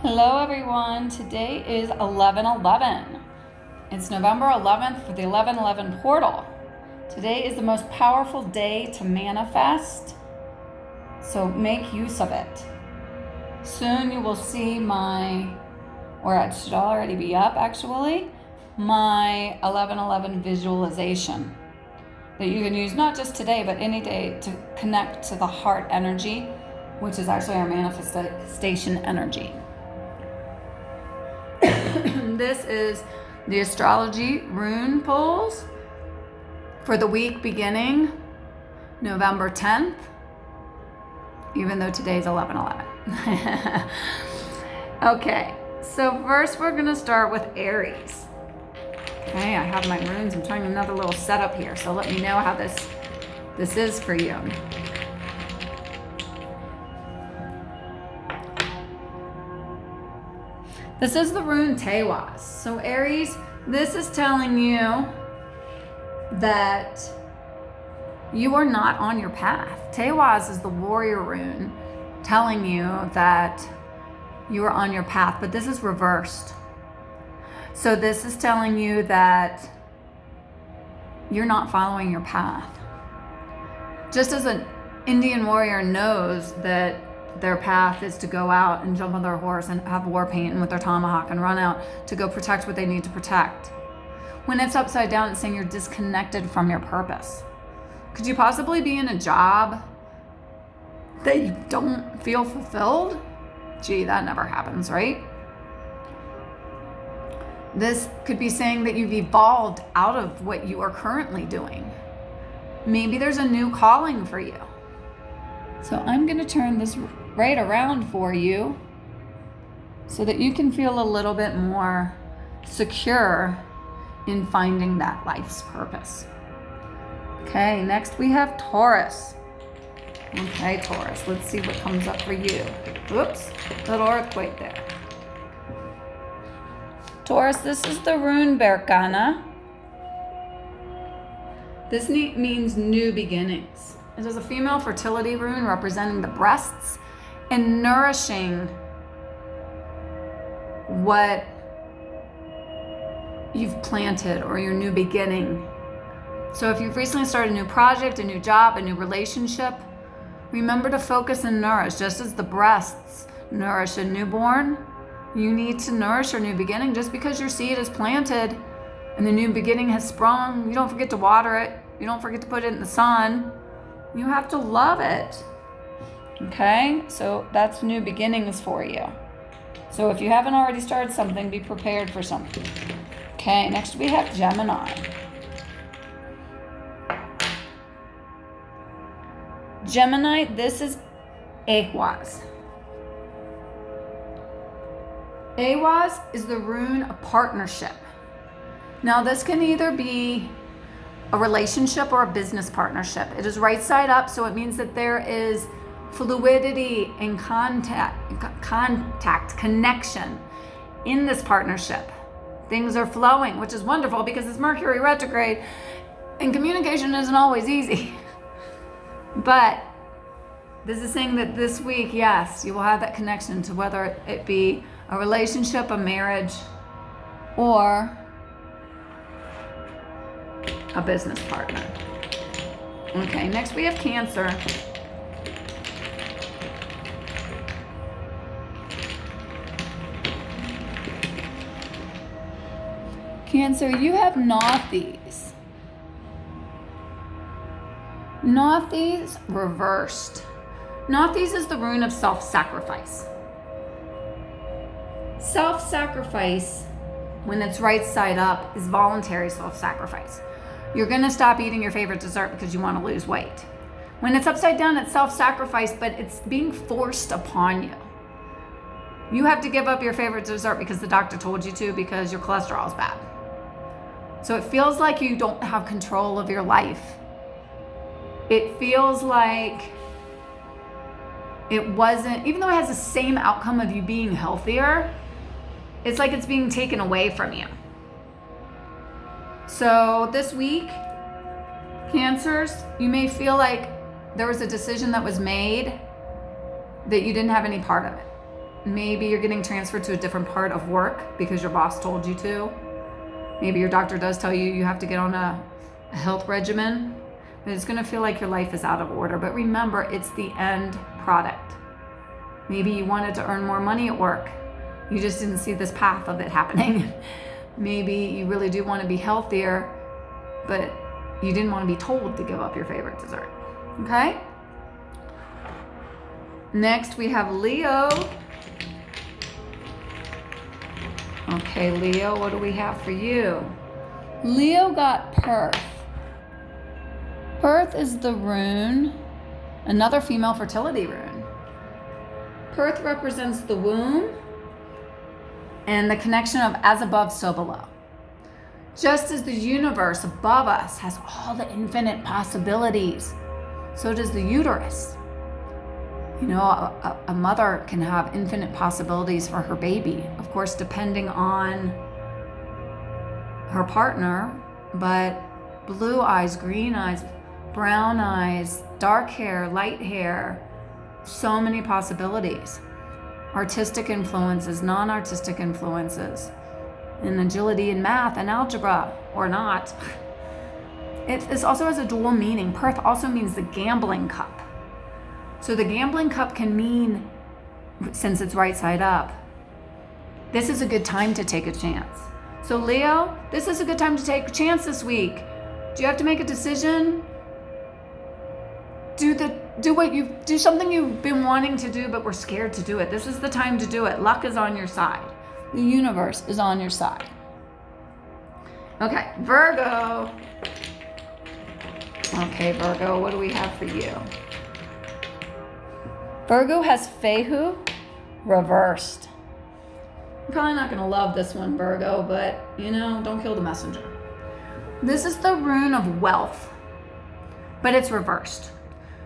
Hello everyone, today is 11/11. It's November 11th for the 11/11 portal. Today is the most powerful day to manifest, so make use of it. Soon you will see or it should already be up actually, my 11/11 visualization that you can use not just today but any day to connect to the heart energy, which is actually our manifestation energy. This is the astrology rune pulls for the week beginning November 10th, even though today's 11/11. Okay, so first we're going to start with Aries. Okay, I have my runes. I'm trying another little setup here, so let me know how this is for you. This is the rune Taurus. So Aries, this is telling you that you are not on your path. Taurus is the warrior rune telling you that you are on your path, but this is reversed. So this is telling you that you're not following your path. Just as an Indian warrior knows that their path is to go out and jump on their horse and have war paint with their tomahawk and run out to go protect what they need to protect. When it's upside down, it's saying you're disconnected from your purpose. Could you possibly be in a job that you don't feel fulfilled? Gee, that never happens, right? This could be saying that you've evolved out of what you are currently doing. Maybe there's a new calling for you. So I'm going to turn this right around for you so that you can feel a little bit more secure in finding that life's purpose. Okay, next we have Taurus. Okay, Taurus, let's see what comes up for you. Whoops, little earthquake there. Taurus, this is the rune Berkana. This means new beginnings. It is a female fertility rune representing the breasts and nourishing what you've planted or your new beginning. So if you've recently started a new project, a new job, a new relationship, remember to focus and nourish. Just as the breasts nourish a newborn, you need to nourish your new beginning. Just because your seed is planted and the new beginning has sprung, you don't forget to water it. You don't forget to put it in the sun. You have to love it. Okay, so that's new beginnings for you. So if you haven't already started something, be prepared for something. Okay, next we have Gemini. Gemini, this is Aquarius. Aquarius is the rune of partnership. Now this can either be a relationship or a business partnership. It is right side up, so it means that there is fluidity and contact, connection in this partnership. Things are flowing, which is wonderful because it's Mercury retrograde and communication isn't always easy. But this is saying that this week, yes, you will have that connection to whether it be a relationship, a marriage, or a business partner. Okay, next we have Cancer. Cancer, you have Nauthies. Nauthies reversed. Nauthies is the rune of self-sacrifice. Self-sacrifice, when it's right side up, is voluntary self-sacrifice. You're going to stop eating your favorite dessert because you want to lose weight. When it's upside down, it's self-sacrifice, but it's being forced upon you. You have to give up your favorite dessert because the doctor told you to because your cholesterol is bad. So it feels like you don't have control of your life. It feels like it wasn't, even though it has the same outcome of you being healthier, it's like it's being taken away from you. So this week, Cancers, you may feel like there was a decision that was made that you didn't have any part of it. Maybe you're getting transferred to a different part of work because your boss told you to. Maybe your doctor does tell you you have to get on a health regimen. But it's going to feel like your life is out of order. But remember, it's the end product. Maybe you wanted to earn more money at work. You just didn't see this path of it happening. Maybe you really do want to be healthier, but you didn't want to be told to give up your favorite dessert. Okay? Next, we have Leo. Okay, Leo, what do we have for you? Leo got Perth. Perth is the rune, another female fertility rune. Perth represents the womb and the connection of as above, so below. Just as the universe above us has all the infinite possibilities, so does the uterus. You know, a mother can have infinite possibilities for her baby, of course, depending on her partner, but blue eyes, green eyes, brown eyes, dark hair, light hair, so many possibilities. Artistic influences, non-artistic influences, and agility in math and algebra, or not. It also has a dual meaning. Perth also means the gambling cup. So the gambling cup can mean, since it's right side up, this is a good time to take a chance. So Leo, this is a good time to take a chance this week. Do you have to make a decision? Do something you've been wanting to do, but we're scared to do it. This is the time to do it. Luck is on your side. The universe is on your side. Okay, Virgo. Okay, Virgo, what do we have for you? Virgo has Fehu reversed. You're probably not going to love this one, Virgo, but, you know, don't kill the messenger. This is the rune of wealth, but it's reversed.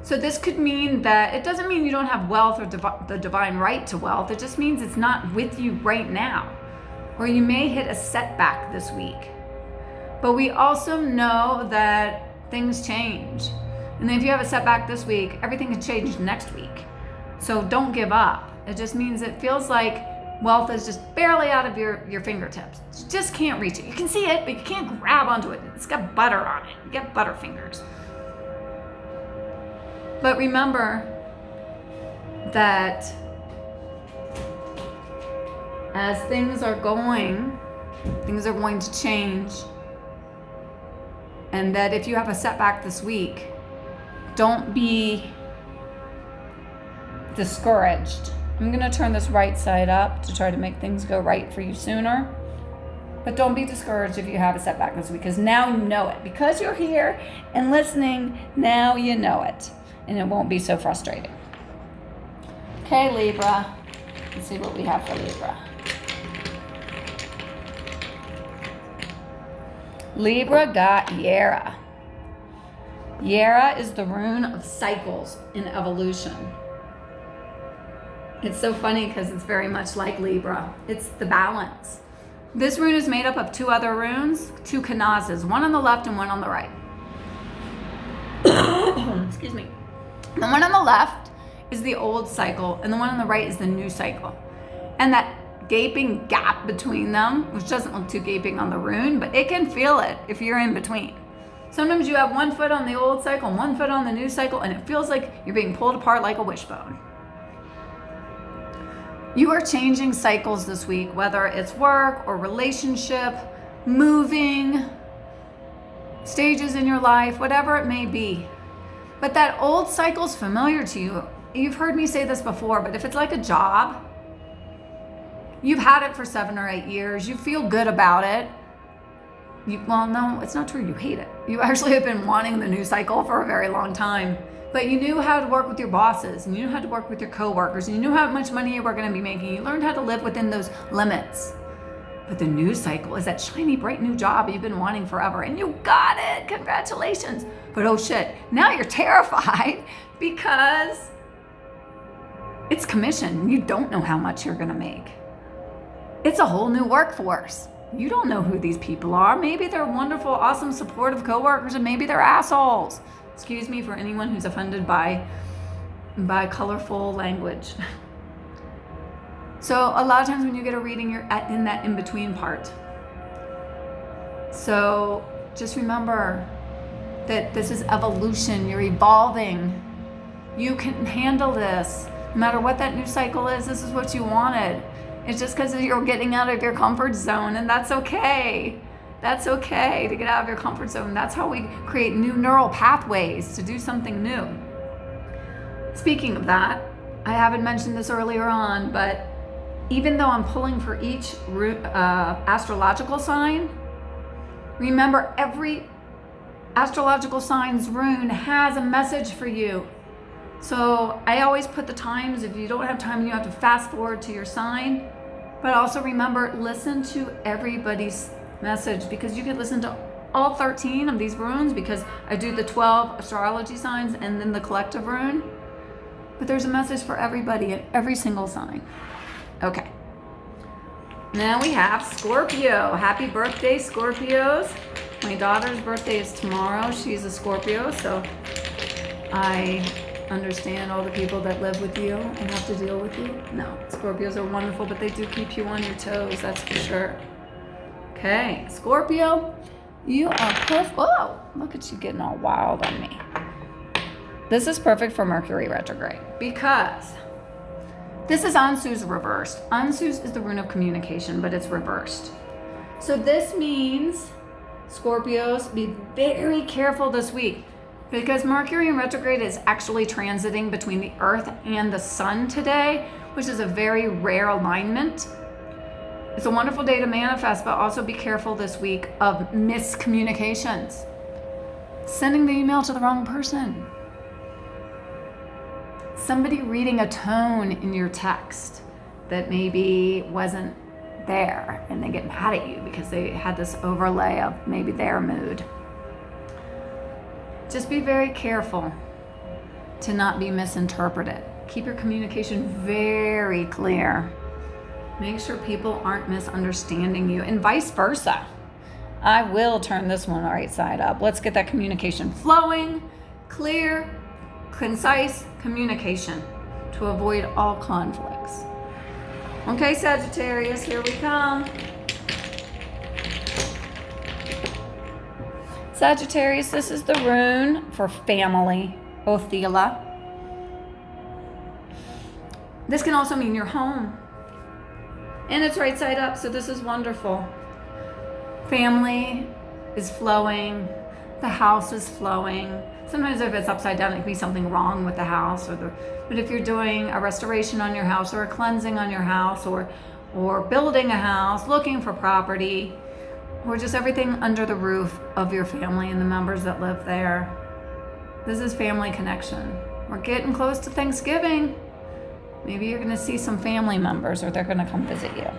So this could mean that it doesn't mean you don't have wealth or the divine right to wealth. It just means it's not with you right now. Or you may hit a setback this week. But we also know that things change. And if you have a setback this week, everything can change next week. So don't give up. It just means it feels like wealth is just barely out of your fingertips. You just can't reach it. You can see it, but you can't grab onto it. It's got butter on it. You get butter fingers. But remember that as things are going to change. And that if you have a setback this week, don't be discouraged. I'm going to turn this right side up to try to make things go right for you sooner. But don't be discouraged if you have a setback this week, because now you know it. Because you're here and listening, now you know it. And it won't be so frustrating. Okay, Libra. Let's see what we have for Libra. Libra got Yera. Yera is the rune of cycles in evolution. It's so funny because it's very much like Libra. It's the balance. This rune is made up of two other runes, two kanazas, one on the left and one on the right. Excuse me. The one on the left is the old cycle, and the one on the right is the new cycle. And that gaping gap between them, which doesn't look too gaping on the rune, but it can feel it if you're in between. Sometimes you have 1 foot on the old cycle and 1 foot on the new cycle, and it feels like you're being pulled apart like a wishbone. You are changing cycles this week, whether it's work or relationship, moving, stages in your life, whatever it may be. But that old cycle's familiar to you. You've heard me say this before, but if it's like a job, you've had it for 7 or 8 years, you feel good about it. Well, no, it's not true. You hate it. You actually have been wanting the new cycle for a very long time. But you knew how to work with your bosses, and you knew how to work with your coworkers, and you knew how much money you were going to be making. You learned how to live within those limits. But the new cycle is that shiny, bright new job you've been wanting forever, and you got it. Congratulations. But oh shit, now you're terrified because it's commission. You don't know how much you're going to make. It's a whole new workforce. You don't know who these people are. Maybe they're wonderful, awesome, supportive coworkers, and maybe they're assholes. Excuse me for anyone who's offended by colorful language. So a lot of times when you get a reading, you're in that in-between part. So just remember that this is evolution. You're evolving. You can handle this. No matter what that new cycle is, this is what you wanted. It's just because you're getting out of your comfort zone, and that's okay. That's okay to get out of your comfort zone. That's how we create new neural pathways to do something new. Speaking of that, I haven't mentioned this earlier on, but even though I'm pulling for each astrological sign, remember every astrological sign's rune has a message for you. So I always put the times. If you don't have time, you have to fast forward to your sign. But also remember, listen to everybody's message, because you can listen to all 13 of these runes, because I do the 12 astrology signs and then the collective rune. But there's a message for everybody in every single sign. Okay. Now we have Scorpio. Happy birthday, Scorpios. My daughter's birthday is tomorrow. She's a Scorpio, so I understand all the people that live with you and have to deal with you. No, Scorpios are wonderful, but they do keep you on your toes, that's for sure. Okay, Scorpio, you are perfect. Oh, look at you getting all wild on me. This is perfect for Mercury retrograde, because this is Ansu's reversed. Ansu's is the rune of communication, but it's reversed. So this means, Scorpios, be very careful this week, because Mercury in retrograde is actually transiting between the Earth and the Sun today, which is a very rare alignment. It's a wonderful day to manifest, but also be careful this week of miscommunications. Sending the email to the wrong person. Somebody reading a tone in your text that maybe wasn't there, and they get mad at you because they had this overlay of maybe their mood. Just be very careful to not be misinterpreted. Keep your communication very clear. Make sure people aren't misunderstanding you, and vice versa. I will turn this one right side up. Let's get that communication flowing, clear, concise communication to avoid all conflicts. Okay, Sagittarius, here we come. Sagittarius, this is the rune for family, Othila. This can also mean your home. And it's right side up, so this is wonderful. Family is flowing. The house is flowing. Sometimes if it's upside down, it could be something wrong with the house. But if you're doing a restoration on your house, or a cleansing on your house, or building a house, looking for property, or just everything under the roof of your family and the members that live there. This is family connection. We're getting close to Thanksgiving. Maybe you're going to see some family members, or they're going to come visit you.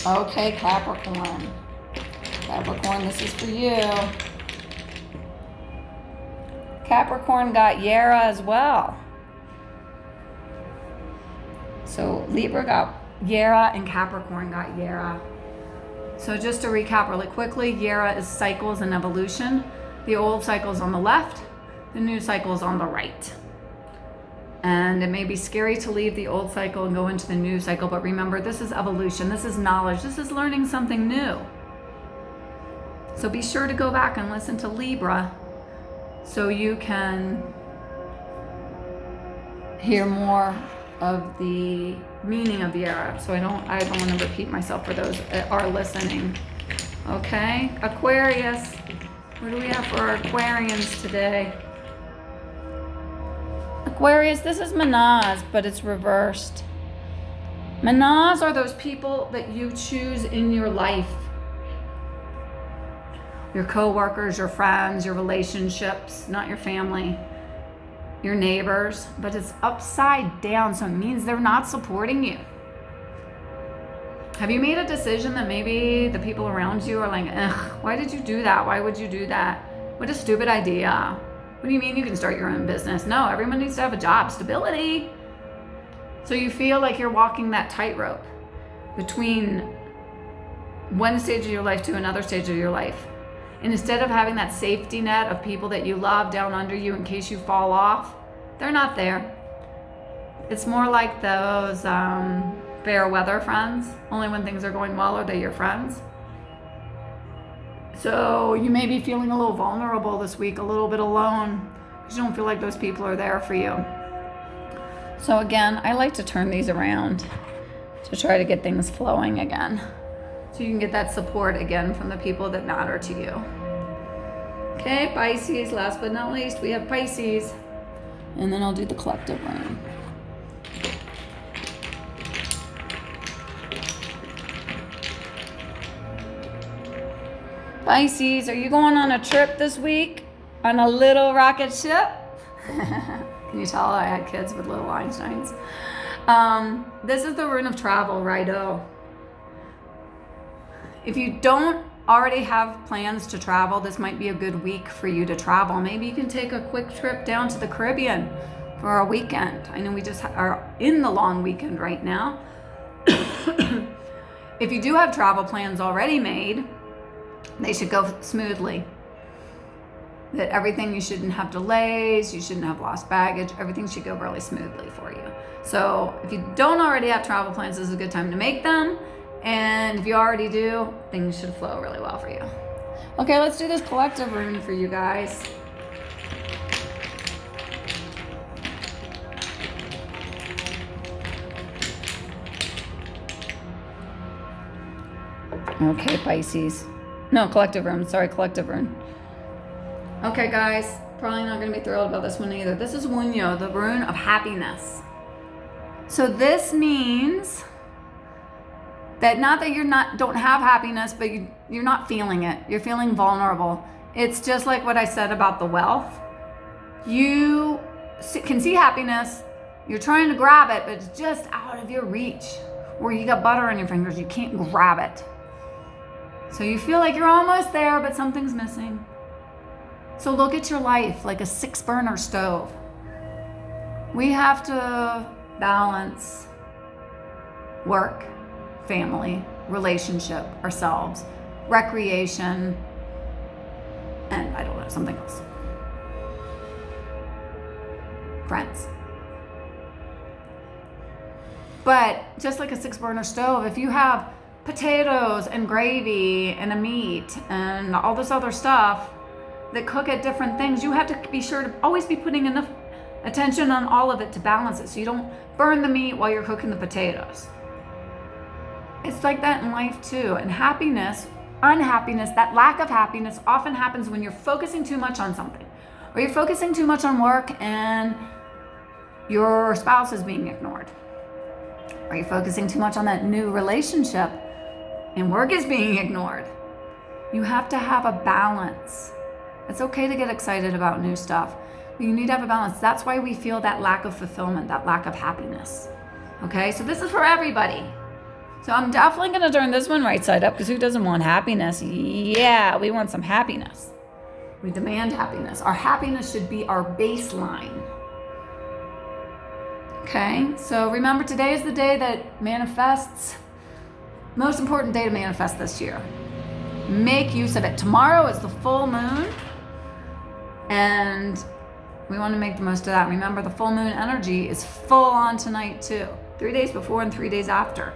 Okay, Capricorn. Capricorn, this is for you. Capricorn got Yara as well. So Libra got Yara and Capricorn got Yara. So just to recap really quickly, Yara is cycles and evolution. The old cycle is on the left, the new cycle is on the right. And it may be scary to leave the old cycle and go into the new cycle, but remember, this is evolution, this is knowledge, this is learning something new. So be sure to go back and listen to Libra so you can hear more of the meaning of the era. So I don't want to repeat myself for those that are listening. Okay, Aquarius. What do we have for our Aquarians today? Aquarius, this is Manaz, but it's reversed. Manaz are those people that you choose in your life. Your co-workers, your friends, your relationships, not your family. Your neighbors, but it's upside down, so it means they're not supporting you. Have you made a decision that maybe the people around you are like, ugh, why did you do that? Why would you do that? What a stupid idea. What do you mean you can start your own business? No, everyone needs to have a job, stability. So you feel like you're walking that tightrope between one stage of your life to another stage of your life. And instead of having that safety net of people that you love down under you in case you fall off, they're not there. It's more like those fair weather friends. Only when things are going well are they your friends. So you may be feeling a little vulnerable this week, a little bit alone, because you don't feel like those people are there for you. So again, I like to turn these around to try to get things flowing again, so you can get that support again from the people that matter to you. Okay, Pisces, last but not least, we have Pisces. And then I'll do the collective rune. Pisces, are you going on a trip this week? On a little rocket ship? Can you tell I had kids with little Einsteins? This is the rune of travel, righto. If you don't already have plans to travel, this might be a good week for you to travel. Maybe you can take a quick trip down to the Caribbean for a weekend. I know we just are in the long weekend right now. If you do have travel plans already made, they should go smoothly. That everything, you shouldn't have delays, you shouldn't have lost baggage, everything should go really smoothly for you. So if you don't already have travel plans, this is a good time to make them. And if you already do, things should flow really well for you. Okay, let's do this collective rune for you guys. Okay, Pisces. No, collective rune. Sorry, collective rune. Okay, guys. Probably not going to be thrilled about this one either. This is Wunyo, the rune of happiness. So this means that not that don't have happiness, but you're not feeling it. You're feeling vulnerable. It's just like what I said about the wealth. You can see happiness. You're trying to grab it, but it's just out of your reach. Or you got butter on your fingers. You can't grab it. So you feel like you're almost there, but something's missing. So look at your life like a 6-burner stove. We have to balance work, family, relationship, ourselves, recreation, and I don't know, something else. Friends. But just like a 6-burner stove, if you have potatoes and gravy and a meat and all this other stuff that cook at different things, you have to be sure to always be putting enough attention on all of it to balance it, so you don't burn the meat while you're cooking the potatoes. It's like that in life too. And happiness, unhappiness, that lack of happiness often happens when you're focusing too much on something, or you're focusing too much on work and your spouse is being ignored, or you're focusing too much on that new relationship and work is being ignored. You have to have a balance. It's okay to get excited about new stuff, but you need to have a balance. That's why we feel that lack of fulfillment, that lack of happiness. Okay, so this is for everybody. So I'm definitely going to turn this one right side up, because who doesn't want happiness? Yeah, we want some happiness. We demand happiness. Our happiness should be our baseline. Okay, so remember, today is the day that manifests. Most important day to manifest this year. Make use of it. Tomorrow is the full moon, and we want to make the most of that. Remember, the full moon energy is full on tonight too. 3 days before and 3 days after,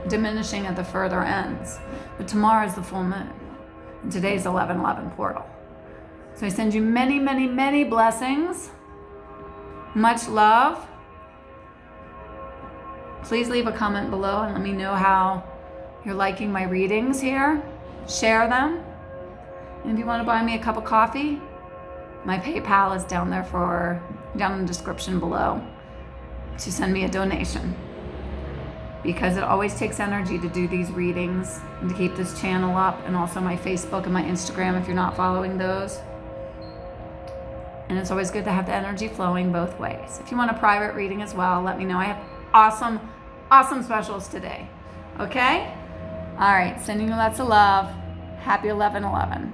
diminishing at the further ends. But tomorrow is the full moon, and today's 11/11 portal. So I send you many, many, many blessings. Much love. Please leave a comment below and let me know how you're liking my readings here. Share them. And if you want to buy me a cup of coffee, my PayPal is down in the description below to send me a donation. Because it always takes energy to do these readings and to keep this channel up, and also my Facebook and my Instagram if you're not following those. And it's always good to have the energy flowing both ways. If you want a private reading as well, let me know. I have awesome specials today. Okay? All right, sending you lots of love. Happy 11/11.